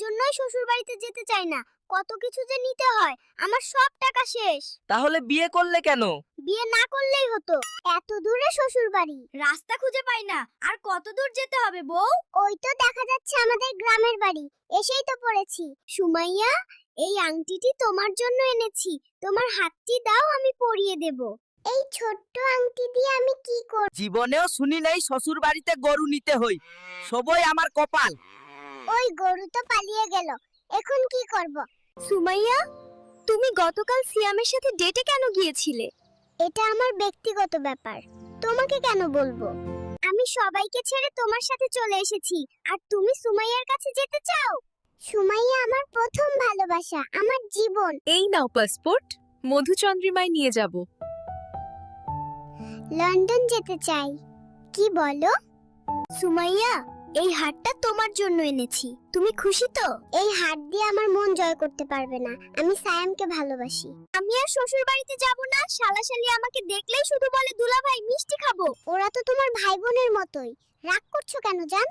জন্যই শ্বশুর বাড়িতে যেতে চাই না। কত কিছু যে নিতে হয়, আমার সব টাকা শেষ। তাহলে বিয়ে করলে কেন? বিয়ে না করলেই হতো। এত দূরে শ্বশুর বাড়ি, রাস্তা খুঁজে পাই না। আর কত দূর যেতে হবে বউ? ওই তো দেখা যাচ্ছে আমাদের গ্রামের বাড়ি, এসেই তো পড়েছি। সুমাইয়া, এই আংটিটি তোমার জন্য এনেছি, তোমার হাতটি দাও, আমি পরিয়ে দেব। এই ছোট্ট আংটি দিয়ে আমি কি করব? জীবনেও শুনি নাই শ্বশুর বাড়িতে গরু নিতে হই। সবই আমার কপাল। ওই গরু তো পালিয়ে গেল, এখন কি করব? সুমাইয়া, তুমি গতকাল সিয়ামের সাথে ডেটে কেন গিয়েছিলে? এটা আমার ব্যক্তিগত ব্যাপার, তোমাকে কেন বলবো? আমি সবাইকে ছেড়ে তোমার সাথে চলে এসেছি, আর তুমি সুমাইয়ার কাছে যেতে চাও? সুমাইয়া আমার প্রথম ভালোবাসা, আমার জীবন। এই নাও পাসপোর্ট, মধুচন্দ্রিমায় নিয়ে যাব। লন্ডন যেতে চাই। কি বলো? সুমাইয়া, এই হারটা তোমার জন্য এনেছি, তুমি খুশি তো? এই হার দিয়ে আমার মন জয় করতে পারবে না, আমি সায়ামকে ভালোবাসি। আমি আর শ্বশুর বাড়িতে যাব না। শালাশালি আমাকে দেখলেই শুধু বলে দুলাভাই মিষ্টি খাবো। ওরা তো তোমার ভাই বোনের মতোই, রাগ করছো কেন জান?